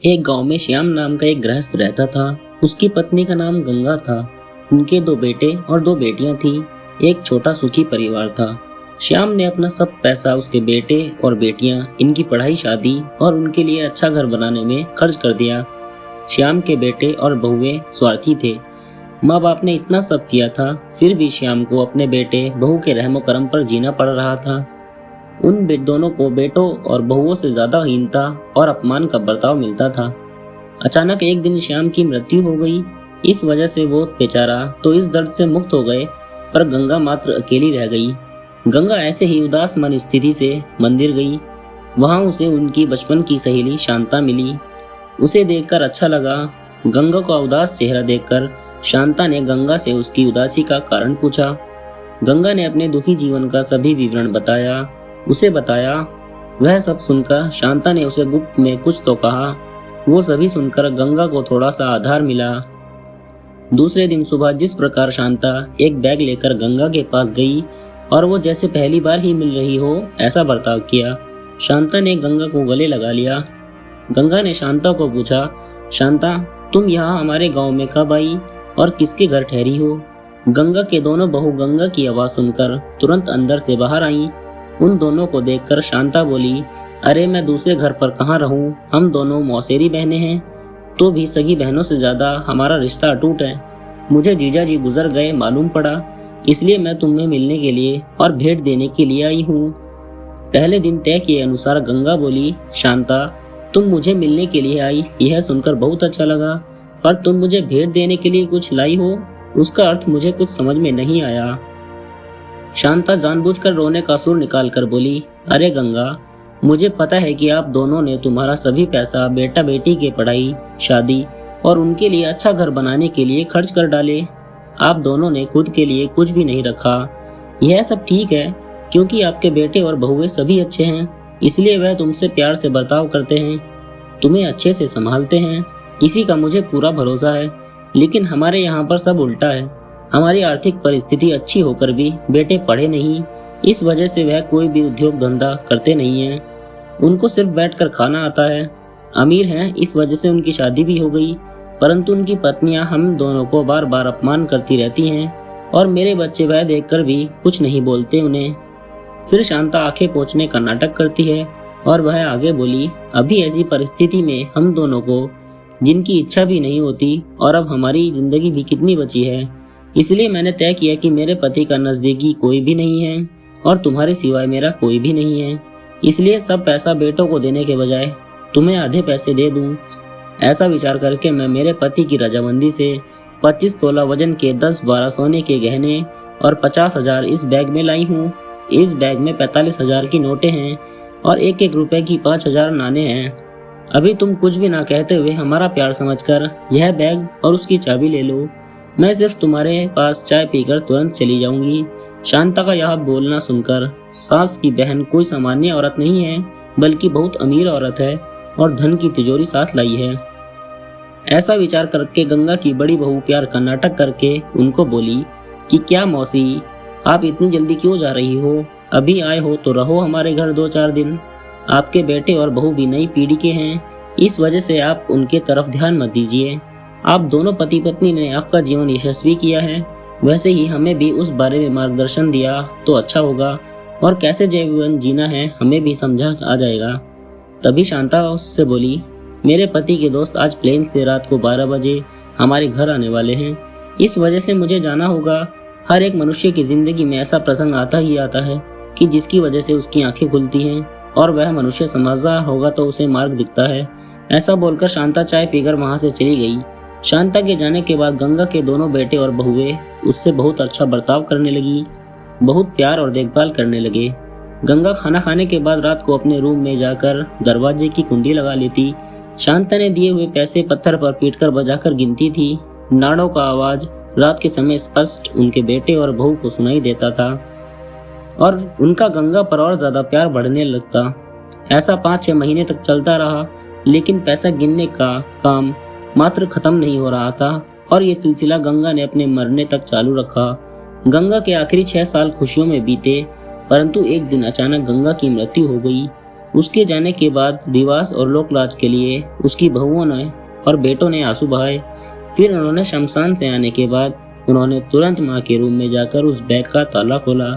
एक गांव में श्याम नाम का एक गृहस्थ रहता था। उसकी पत्नी का नाम गंगा था। उनके 2 बेटे और 2 बेटियां थी। एक छोटा सुखी परिवार था। श्याम ने अपना सब पैसा उसके बेटे और बेटियां, इनकी पढ़ाई, शादी और उनके लिए अच्छा घर बनाने में खर्च कर दिया। श्याम के बेटे और बहुएं स्वार्थी थे। माँ बाप ने इतना सब किया था, फिर भी श्याम को अपने बेटे बहू के रहमो करम पर जीना पड़ रहा था। उन दोनों को बेटों और बहुओं से ज्यादा हीनता और अपमान का बर्ताव मिलता था। अचानक एक दिन श्याम की मृत्यु हो गई। इस वजह से वो बेचारा तो इस दर्द से मुक्त हो गए, पर गंगा मात्र अकेली रह गई। गंगा ऐसे ही उदास मन स्थिति से मंदिर गई। वहां उसे उनकी बचपन की सहेली शांता मिली। उसे देखकर अच्छा लगा। गंगा का उदास चेहरा देखकर शांता ने गंगा से उसकी उदासी का कारण पूछा। गंगा ने अपने दुखी जीवन का सभी विवरण उसे बताया। वह सब सुनकर शांता ने उसे गुप्त में कुछ तो कहा। वो सभी सुनकर गंगा को थोड़ा सा आधार मिला। दूसरे दिन सुबह जिस प्रकार शांता एक बैग लेकर गंगा के पास गई और वो जैसे पहली बार ही मिल रही हो ऐसा बर्ताव किया। शांता ने गंगा को गले लगा लिया। गंगा ने शांता को पूछा, शांता, तुम यहाँ हमारे गांव में कब आई और किसके घर ठहरी हो? गंगा के दोनों बहू गंगा की आवाज सुनकर तुरंत अंदर से बाहर आईं। उन दोनों को देखकर शांता बोली, अरे मैं दूसरे घर पर कहाँ रहूं? हम दोनों मौसेरी बहनें हैं, तो भी सगी बहनों से ज्यादा हमारा रिश्ता अटूट है। मुझे जीजा जी गुजर गए मालूम पड़ा, इसलिए मैं तुम्हें मिलने के लिए और भेंट देने के लिए आई हूँ। पहले दिन तय किए अनुसार गंगा बोली, शांता, तुम मुझे मिलने के लिए आई, यह सुनकर बहुत अच्छा लगा, पर तुम मुझे भेंट देने के लिए कुछ लाई हो, उसका अर्थ मुझे कुछ समझ में नहीं आया। शांता जानबूझकर रोने का सुर निकालकर बोली, अरे गंगा, मुझे पता है कि आप दोनों ने तुम्हारा सभी पैसा बेटा बेटी के पढ़ाई, शादी और उनके लिए अच्छा घर बनाने के लिए खर्च कर डाले। आप दोनों ने खुद के लिए कुछ भी नहीं रखा। यह सब ठीक है, क्योंकि आपके बेटे और बहुएं सभी अच्छे हैं, इसलिए वह तुमसे प्यार से बर्ताव करते हैं, तुम्हें अच्छे से संभालते हैं, इसी का मुझे पूरा भरोसा है। लेकिन हमारे यहाँ पर सब उल्टा है। हमारी आर्थिक परिस्थिति अच्छी होकर भी बेटे पढ़े नहीं, इस वजह से वह कोई भी उद्योग धंधा करते नहीं हैं। उनको सिर्फ बैठकर खाना आता है। अमीर हैं, इस वजह से उनकी शादी भी हो गई, परंतु उनकी पत्नियां हम दोनों को बार बार अपमान करती रहती हैं और मेरे बच्चे वह देखकर भी कुछ नहीं बोलते उन्हें। फिर शांता आंखें पोंछने का नाटक करती है और वह आगे बोली, अभी ऐसी परिस्थिति में हम दोनों को, जिनकी इच्छा भी नहीं होती और अब हमारी जिंदगी भी कितनी बची है, इसलिए मैंने तय किया कि मेरे पति का नजदीकी कोई भी नहीं है और तुम्हारे सिवाय मेरा कोई भी नहीं है, इसलिए सब पैसा बेटों को देने के बजाय तुम्हें आधे पैसे दे दूं। ऐसा विचार करके मैं मेरे पति की रजामंदी से 25 तोला वजन के 10-12 सोने के गहने और 50,000 इस बैग में लाई हूँ। इस बैग में 45,000 की नोटें हैं और 1-1 रुपए की 5,000 नाणे हैं। अभी तुम कुछ भी ना कहते हुए हमारा प्यार समझकर यह बैग और उसकी चाबी ले लो। मैं सिर्फ तुम्हारे पास चाय पीकर तुरंत चली जाऊंगी। शांता का यह बोलना सुनकर सास की बहन कोई सामान्य औरत नहीं है, बल्कि बहुत अमीर औरत है और धन की तिजोरी साथ लाई है। ऐसा विचार करके गंगा की बड़ी बहू प्यार का नाटक करके उनको बोली कि क्या मौसी, आप इतनी जल्दी क्यों जा रही हो? अभी आए हो तो रहो हमारे घर 2-4 दिन। आपके बेटे और बहू भी नई पीढ़ी के हैं, इस वजह से आप उनके तरफ ध्यान मत दीजिए। आप दोनों पति पत्नी ने आपका जीवन यशस्वी किया है, वैसे ही हमें भी उस बारे में मार्गदर्शन दिया तो अच्छा होगा, और कैसे जीवन जीना है हमें भी समझा आ जाएगा। तभी शांता उससे बोली, मेरे पति के दोस्त आज प्लेन से रात को 12 बजे हमारे घर आने वाले हैं, इस वजह से मुझे जाना होगा। हर एक मनुष्य की जिंदगी में ऐसा प्रसंग आता ही आता है कि जिसकी वजह से उसकी आंखें खुलती हैं और वह मनुष्य समझदार होगा तो उसे मार्ग दिखता है। ऐसा बोलकर शांता चाय पीकर वहां से चली गई। शांता के जाने के बाद गंगा के दोनों बेटे और बहुएं उससे बहुत अच्छा बर्ताव करने लगी, बहुत प्यार और देखभाल करने लगे। गंगा खाना खाने के बाद रात को अपने रूम में जाकर दरवाजे की कुंडी लगा लेती। शांता ने दिए हुए पैसे पत्थर पर पीटकर बजाकर गिनती थी। नाड़ों का आवाज रात के समय स्पष्ट उनके बेटे और बहू को सुनाई देता था और उनका गंगा पर और ज्यादा प्यार बढ़ने लगता। ऐसा 5-6 महीने तक चलता रहा, लेकिन पैसा गिनने का काम मात्र खत्म नहीं हो रहा था और ये सिलसिला गंगा ने अपने मरने तक चालू रखा। गंगा के आखिरी 6 साल खुशियों में बीते, परंतु एक दिन अचानक गंगा की मृत्यु हो गई। उसके जाने के बाद रिवाज और लोकलाज के लिए उसकी बहुओं ने और बेटों ने आंसू बहाए। फिर उन्होंने शमशान से आने के बाद उन्होंने तुरंत माँ के रूम में जाकर उस बैग का ताला खोला।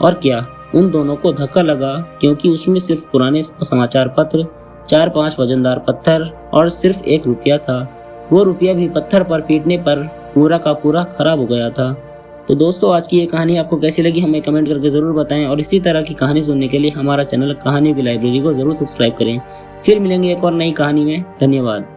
और क्या, उन दोनों को धक्का लगा, क्योंकि उसमें सिर्फ पुराने समाचार पत्र, 4-5 वजनदार पत्थर और सिर्फ 1 रुपया था। वो रुपया भी पत्थर पर पीटने पर पूरा का पूरा खराब हो गया था। तो दोस्तों, आज की ये कहानी आपको कैसी लगी हमें कमेंट करके ज़रूर बताएं, और इसी तरह की कहानी सुनने के लिए हमारा चैनल कहानियों की लाइब्रेरी को ज़रूर सब्सक्राइब करें। फिर मिलेंगे एक और नई कहानी में। धन्यवाद।